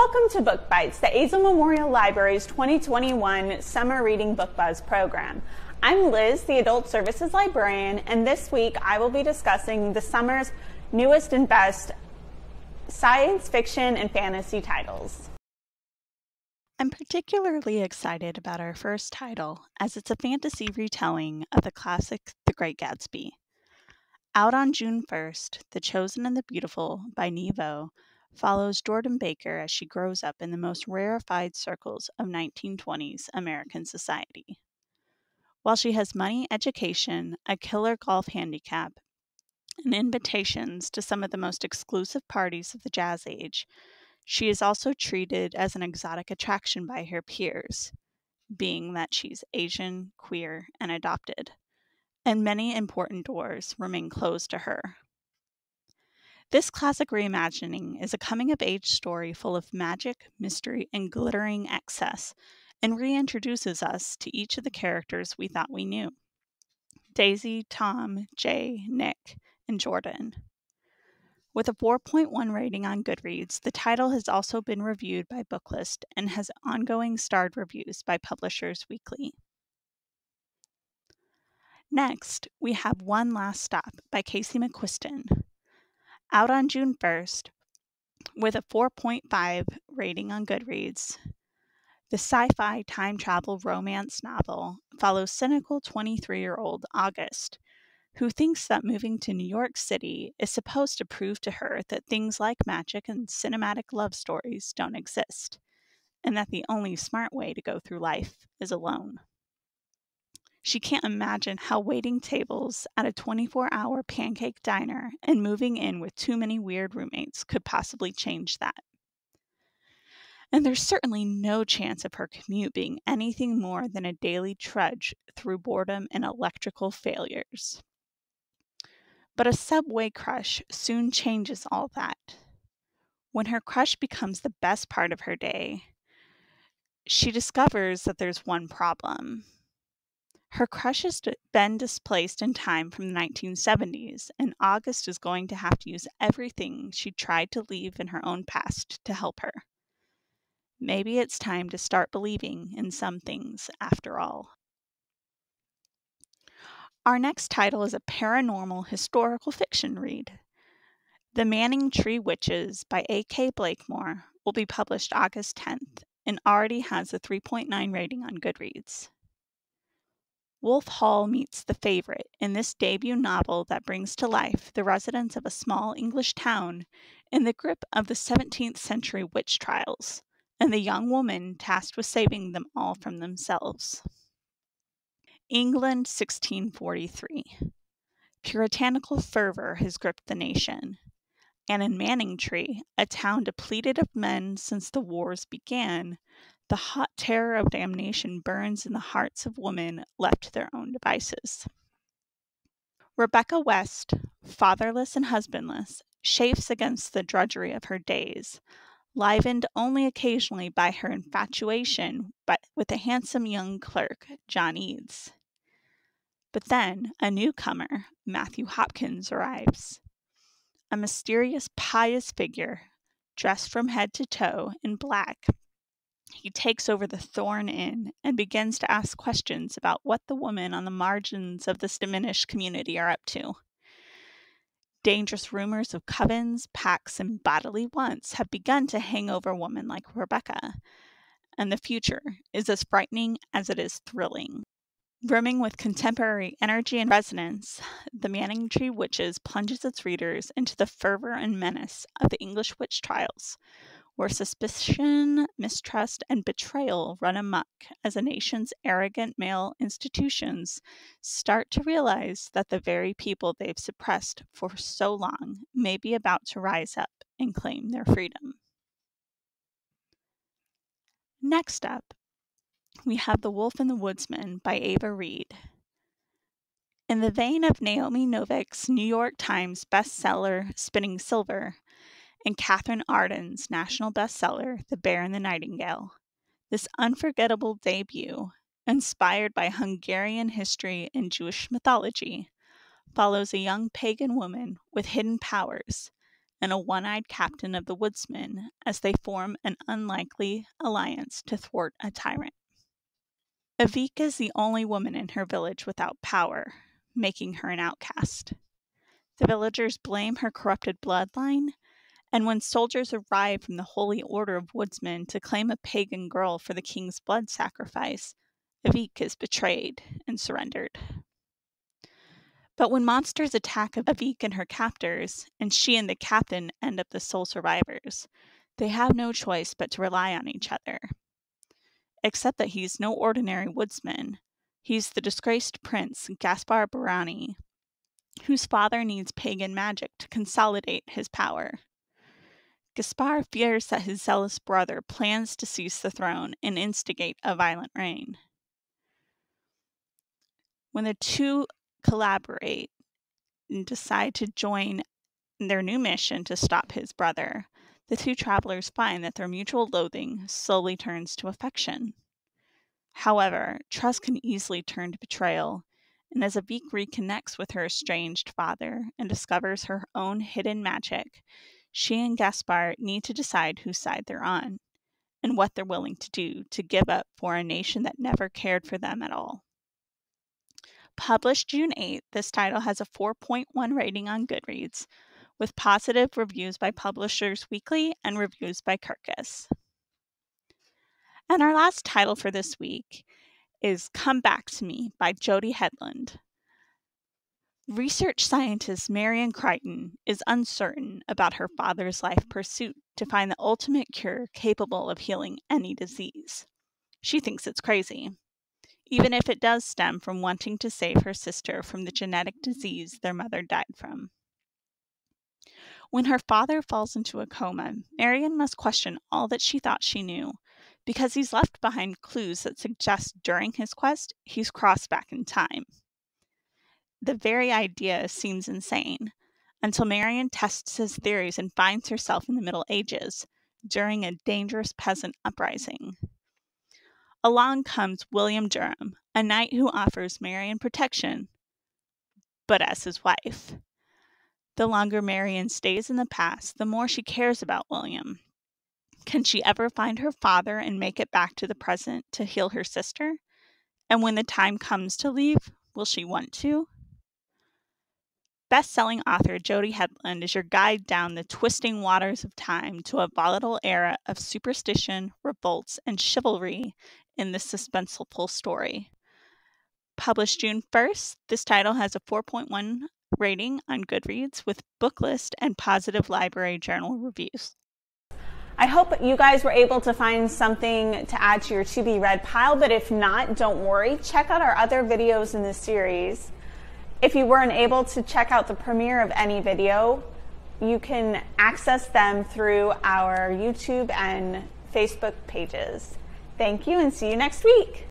Welcome to Book Bytes, the Azle Memorial Library's 2021 Summer Reading Book Buzz program. I'm Liz, the Adult Services Librarian, and this week I will be discussing the summer's newest and best science fiction and fantasy titles. I'm particularly excited about our first title, as it's a fantasy retelling of the classic The Great Gatsby. Out on June 1st, The Chosen and the Beautiful by Nevo follows Jordan Baker as she grows up in the most rarefied circles of 1920s American society. While she has money, education, a killer golf handicap, and invitations to some of the most exclusive parties of the jazz age, she is also treated as an exotic attraction by her peers, being that she's Asian, queer, and adopted, and many important doors remain closed to her. This classic reimagining is a coming-of-age story full of magic, mystery, and glittering excess, and reintroduces us to each of the characters we thought we knew: Daisy, Tom, Jay, Nick, and Jordan. With a 4.1 rating on Goodreads, the title has also been reviewed by Booklist and has ongoing starred reviews by Publishers Weekly. Next, we have One Last Stop by Casey McQuiston. Out on June 1st, with a 4.5 rating on Goodreads, the sci-fi time travel romance novel follows cynical 23-year-old August, who thinks that moving to New York City is supposed to prove to her that things like magic and cinematic love stories don't exist, and that the only smart way to go through life is alone. She can't imagine how waiting tables at a 24-hour pancake diner and moving in with too many weird roommates could possibly change that. And there's certainly no chance of her commute being anything more than a daily trudge through boredom and electrical failures. But a subway crush soon changes all that. When her crush becomes the best part of her day, she discovers that there's one problem. Her crush has been displaced in time from the 1970s, and August is going to have to use everything she tried to leave in her own past to help her. Maybe it's time to start believing in some things after all. Our next title is a paranormal historical fiction read. The Manningtree Witches by A.K. Blakemore will be published August 10th and already has a 3.9 rating on Goodreads. Wolf Hall meets the favorite in this debut novel that brings to life the residents of a small English town in the grip of the 17th century witch trials, and the young woman tasked with saving them all from themselves. England, 1643. Puritanical fervor has gripped the nation, and in Manningtree, a town depleted of men since the wars began, the hot terror of damnation burns in the hearts of women left to their own devices. Rebecca West, fatherless and husbandless, chafes against the drudgery of her days, livened only occasionally by her infatuation with the handsome young clerk, John Eads. But then a newcomer, Matthew Hopkins, arrives. A mysterious, pious figure, dressed from head to toe in black. He takes over the Thorn Inn and begins to ask questions about what the women on the margins of this diminished community are up to. Dangerous rumors of covens, pacts, and bodily wants have begun to hang over women like Rebecca, and the future is as frightening as it is thrilling. Brimming with contemporary energy and resonance, The Manningtree Witches plunges its readers into the fervor and menace of the English witch trials, where suspicion, mistrust, and betrayal run amok as a nation's arrogant male institutions start to realize that the very people they've suppressed for so long may be about to rise up and claim their freedom. Next up, we have The Wolf and the Woodsman by Ava Reed. In the vein of Naomi Novik's New York Times bestseller Spinning Silver, and Catherine Arden's national bestseller, The Bear and the Nightingale. This unforgettable debut, inspired by Hungarian history and Jewish mythology, follows a young pagan woman with hidden powers and a one-eyed captain of the Woodsman as they form an unlikely alliance to thwart a tyrant. Avik is the only woman in her village without power, making her an outcast. The villagers blame her corrupted bloodline, and when soldiers arrive from the Holy Order of Woodsmen to claim a pagan girl for the king's blood sacrifice, Avik is betrayed and surrendered. But when monsters attack Avik and her captors, and she and the captain end up the sole survivors, they have no choice but to rely on each other. Except that he's no ordinary woodsman. He's the disgraced prince, Gaspar Barani, whose father needs pagan magic to consolidate his power. Gaspar fears that his zealous brother plans to seize the throne and instigate a violent reign. When the two collaborate and decide to join their new mission to stop his brother, the two travelers find that their mutual loathing slowly turns to affection. However, trust can easily turn to betrayal, and as Avik reconnects with her estranged father and discovers her own hidden magic, she and Gaspar need to decide whose side they're on, and what they're willing to do to give up for a nation that never cared for them at all. Published June 8th, this title has a 4.1 rating on Goodreads, with positive reviews by Publishers Weekly and reviews by Kirkus. And our last title for this week is Come Back to Me by Jody Headland. Research scientist Marion Crichton is uncertain about her father's life pursuit to find the ultimate cure capable of healing any disease. She thinks it's crazy, even if it does stem from wanting to save her sister from the genetic disease their mother died from. When her father falls into a coma, Marion must question all that she thought she knew, because he's left behind clues that suggest during his quest, he's crossed back in time. The very idea seems insane, until Marion tests his theories and finds herself in the Middle Ages, during a dangerous peasant uprising. Along comes William Durham, a knight who offers Marion protection, but as his wife. The longer Marion stays in the past, the more she cares about William. Can she ever find her father and make it back to the present to heal her sister? And when the time comes to leave, will she want to? Best-selling author Jody Headland is your guide down the twisting waters of time to a volatile era of superstition, revolts, and chivalry in this suspenseful story. Published June 1st, this title has a 4.1 rating on Goodreads with Booklist and positive library journal reviews. I hope you guys were able to find something to add to your to-be-read pile, but if not, don't worry. Check out our other videos in this series. If you weren't able to check out the premiere of any video, you can access them through our YouTube and Facebook pages. Thank you and see you next week.